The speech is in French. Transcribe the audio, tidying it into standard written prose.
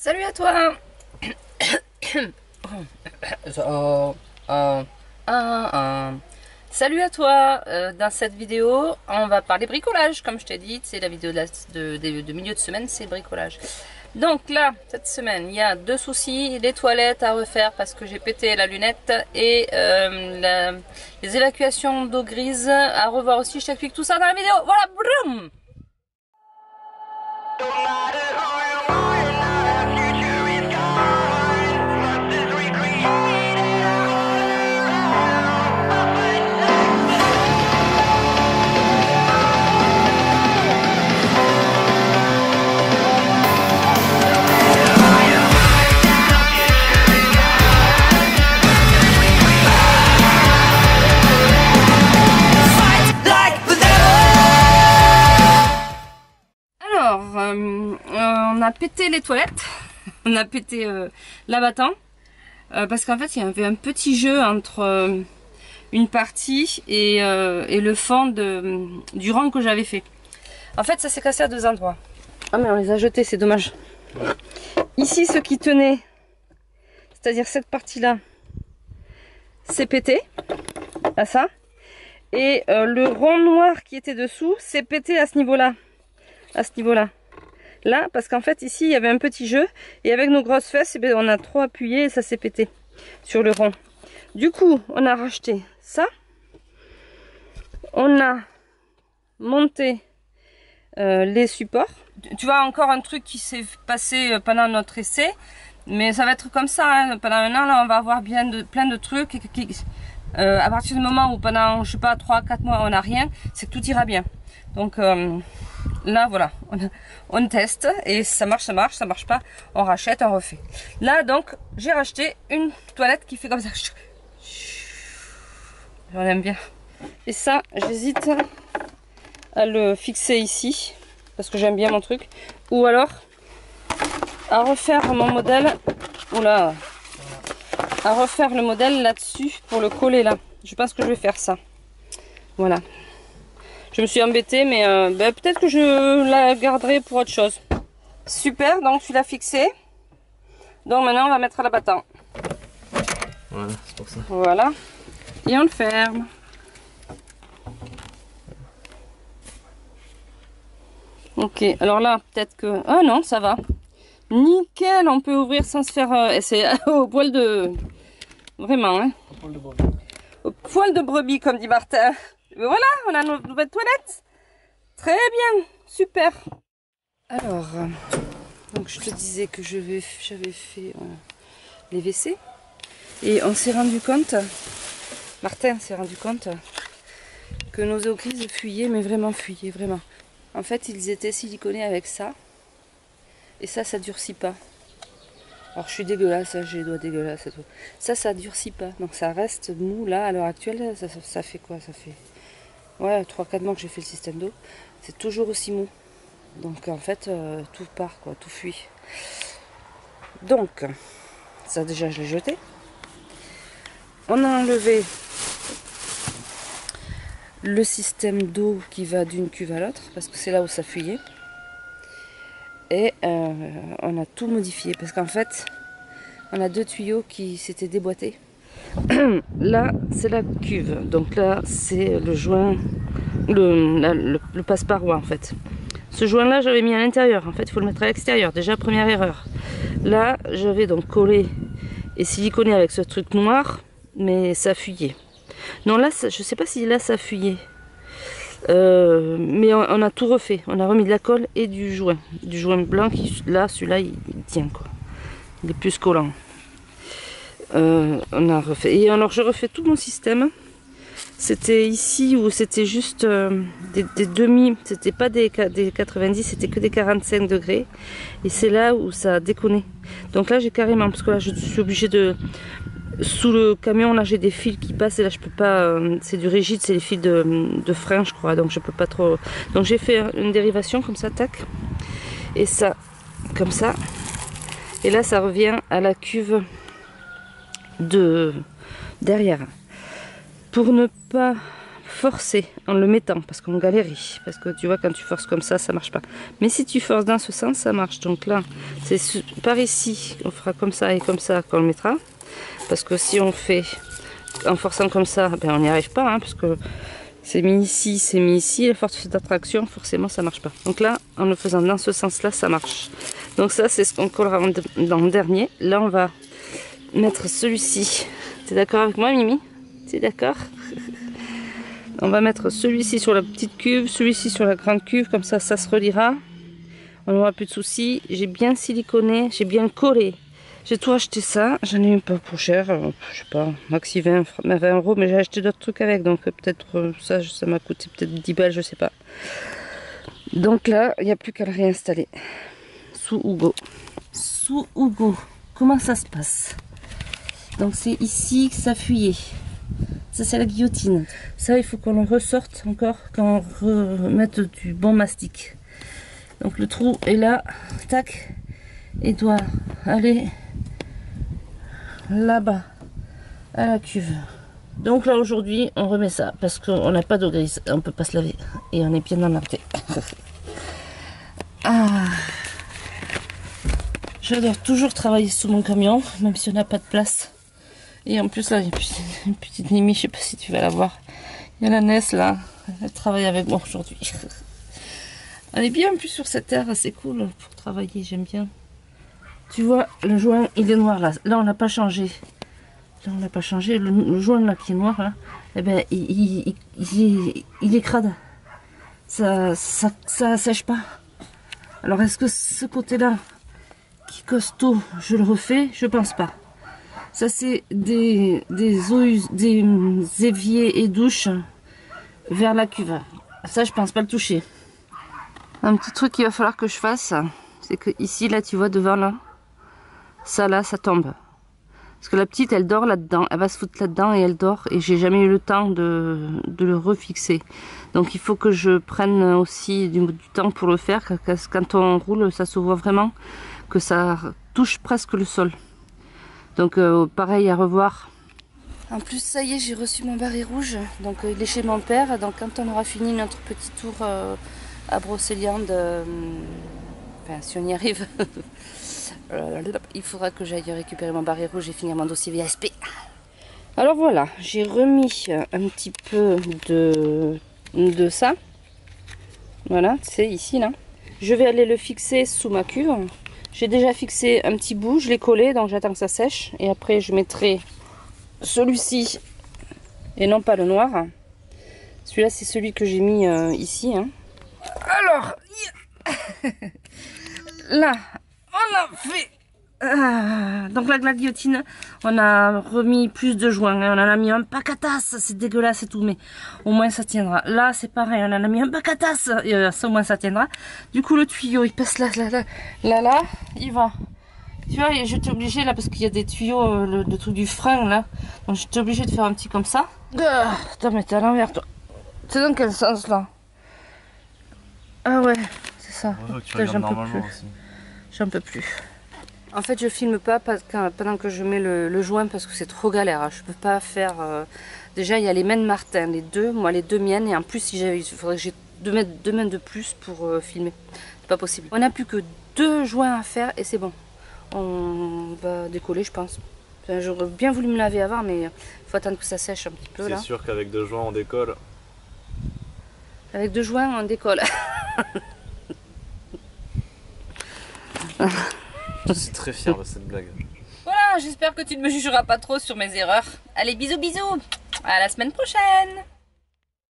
Salut à toi. Salut à toi. Dans cette vidéo, on va parler bricolage. Comme je t'ai dit, c'est la vidéo de milieu de semaine, c'est bricolage. Donc là, cette semaine, il y a deux soucis. Les toilettes à refaire parce que j'ai pété la lunette. Et les évacuations d'eau grise à revoir aussi. Je t'explique tout ça dans la vidéo. Voilà, brum. On a pété les toilettes, on a pété l'abattant, parce qu'en fait il y avait un petit jeu entre une partie et le fond du rang que j'avais fait. En fait ça s'est cassé à deux endroits. Ah mais on les a jetés, c'est dommage. Ici ce qui tenait, c'est-à-dire cette partie-là, c'est pété, à ça. Et le rond noir qui était dessous, c'est pété à ce niveau-là. À ce niveau-là. Là, parce qu'en fait, ici, il y avait un petit jeu. Et avec nos grosses fesses, eh bien, on a trop appuyé et ça s'est pété sur le rond. Du coup, on a racheté ça. On a monté les supports. Tu vois, encore un truc qui s'est passé pendant notre essai. Mais ça va être comme ça. Hein. Pendant un an, là, on va avoir plein de trucs. À partir du moment où pendant, je sais pas, 3-4 mois, on n'a rien, c'est que tout ira bien. Donc là, voilà, on teste et ça marche pas, on rachète, on refait. Là, donc, j'ai racheté une toilette qui fait comme ça. J'en aime bien. Et ça, j'hésite à le fixer ici, parce que j'aime bien mon truc. Ou alors, à refaire mon modèle, oula, à refaire le modèle là-dessus pour le coller là. Je pense que je vais faire ça. Voilà. Je me suis embêtée, mais peut-être que je la garderai pour autre chose. Super, donc tu l'as fixé. Donc maintenant on va mettre l'abattant. Voilà, c'est pour ça. Voilà. Et on le ferme. Ok, alors là, peut-être que... Ah non, ça va. Nickel, on peut ouvrir sans se faire... c'est au poil de... Vraiment, hein. Au poil de brebis. Au poil de brebis, comme dit Martin. Mais voilà, on a nos nouvelles toilettes. Très bien, super. Alors, donc je te disais que j'avais fait les WC. Et on s'est rendu compte, Martin s'est rendu compte, que nos eaux grises fuyaient, mais vraiment fuyaient, vraiment. En fait, ils étaient siliconés avec ça. Et ça durcit pas. Alors je suis dégueulasse, hein, j'ai les doigts dégueulasses et tout. Ça durcit pas. Donc ça reste mou là, à l'heure actuelle, ça fait quoi? Ça fait... Ouais, 3-4 mois que j'ai fait le système d'eau. C'est toujours aussi mou. Donc en fait, tout part, quoi, tout fuit. Donc, ça déjà je l'ai jeté. On a enlevé le système d'eau qui va d'une cuve à l'autre, parce que c'est là où ça fuyait. Et on a tout modifié, parce qu'en fait, on a deux tuyaux qui s'étaient déboîtés. Là, c'est la cuve. Donc là, c'est le joint, le passe-paroi en fait. Ce joint-là, j'avais mis à l'intérieur. En fait, il faut le mettre à l'extérieur. Déjà, première erreur. Là, j'avais donc collé et siliconé avec ce truc noir, mais ça fuyait. Non, là, je sais pas si là, ça fuyait. Mais on a tout refait. On a remis de la colle et du joint. Du joint blanc qui, là, celui-là, il tient quoi. Il est plus collant. On a refait. Et alors je refais tout mon système. C'était ici où c'était juste des demi, c'était pas des 90, c'était que des 45 degrés. Et c'est là où ça a déconné. Donc là j'ai carrément, parce que là je suis obligée de... Sous le camion là j'ai des fils qui passent et là je peux pas, c'est du rigide, c'est les fils de frein je crois, donc je peux pas trop... Donc j'ai fait une dérivation comme ça, tac. Et ça, comme ça. Et là ça revient à la cuve derrière, pour ne pas forcer en le mettant parce qu'on galérait. Parce que tu vois, quand tu forces comme ça marche pas. Mais si tu forces dans ce sens, ça marche. Donc là, c'est par ici, on fera comme ça et comme ça qu'on le mettra. Parce que si on fait en forçant comme ça, ben on n'y arrive pas. Hein, parce que c'est mis ici, la force d'attraction, forcément ça marche pas. Donc là, en le faisant dans ce sens-là, ça marche. Donc ça, c'est ce qu'on collera dans le dernier. Là, on va mettre celui-ci. T'es d'accord avec moi, Mimi? T'es d'accord? On va mettre celui-ci sur la petite cuve, celui-ci sur la grande cuve, comme ça, ça se reliera. On n'aura plus de soucis. J'ai bien siliconé, j'ai bien collé. J'ai tout acheté ça, j'en ai eu pas pour cher, je sais pas, maxi 20 euros, mais j'ai acheté d'autres trucs avec, donc peut-être ça m'a coûté peut-être 10 balles, je sais pas. Donc là, il n'y a plus qu'à le réinstaller. Sous Hugo. Sous Hugo, comment ça se passe? Donc c'est ici que ça fuyait. Ça c'est la guillotine. Ça il faut qu'on le ressorte encore, qu'on remette du bon mastic. Donc le trou est là, tac, et doit aller là-bas à la cuve. Donc là aujourd'hui on remet ça parce qu'on n'a pas d'eau grise, on peut pas se laver et on est bien emmerdé. Ah, j'adore toujours travailler sous mon camion même si on n'a pas de place. Et en plus là il y a une petite Mimi, je sais pas si tu vas la voir. Il y a la Ness là, elle travaille avec moi aujourd'hui. Elle est bien en plus sur cette terre, c'est cool pour travailler, j'aime bien. Tu vois, le joint, il est noir là. Là, on n'a pas changé. Là, on n'a pas changé. Le joint là qui est noir là, eh ben, il est crade. Ça sèche pas. Alors, est-ce que ce côté-là, qui est costaud, je le refais? Je pense pas. Ça, c'est des éviers et douches vers la cuve. Ça, je pense pas le toucher. Un petit truc qu'il va falloir que je fasse, c'est que ici, là, tu vois, devant là, ça là, ça tombe. Parce que la petite, elle dort là-dedans, elle va se foutre là-dedans et elle dort. Et j'ai jamais eu le temps de le refixer. Donc il faut que je prenne aussi du temps pour le faire. Quand on roule, ça se voit vraiment que ça touche presque le sol. Donc pareil à revoir. En plus, ça y est, j'ai reçu mon barret rouge. Donc il est chez mon père. Donc quand on aura fini notre petit tour à Brocéliande, enfin si on y arrive... il faudra que j'aille récupérer mon barret rouge et finir mon dossier VSP. Alors voilà, j'ai remis un petit peu de ça. Voilà, c'est ici là. Je vais aller le fixer sous ma cuve. J'ai déjà fixé un petit bout, je l'ai collé, donc j'attends que ça sèche. Et après je mettrai celui-ci et non pas le noir. Celui-là c'est celui que j'ai mis ici. Hein. Alors, là... on a fait donc la guillotine, on a remis plus de joints, hein. On en a mis un pacatasse, c'est dégueulasse et tout, mais au moins ça tiendra. Là c'est pareil, on en a mis un pacatasse, ça au moins ça tiendra. Du coup le tuyau il passe là, il va. Tu vois, j'étais obligée là parce qu'il y a des tuyaux, le truc du frein là, donc j'étais obligée de faire un petit comme ça. Attends, mais t'es à l'envers toi. C'est dans quel sens là? Ah ouais, c'est ça. Ouais, j'en peux plus. J'en peux plus. En fait, je filme pas pendant que je mets le joint parce que c'est trop galère. Je peux pas faire. Déjà, il y a les mains de Martin, les deux, moi les deux miennes, et en plus, il faudrait que j'ai deux mains de plus pour filmer. C'est pas possible. On n'a plus que 2 joints à faire et c'est bon. On va décoller, je pense. Enfin, j'aurais bien voulu me laver avant, mais il faut attendre que ça sèche un petit peu là. C'est sûr qu'avec 2 joints, on décolle. Avec 2 joints, on décolle. Je suis très fier de cette blague. Voilà, j'espère que tu ne me jugeras pas trop sur mes erreurs. Allez, bisous bisous. À la semaine prochaine.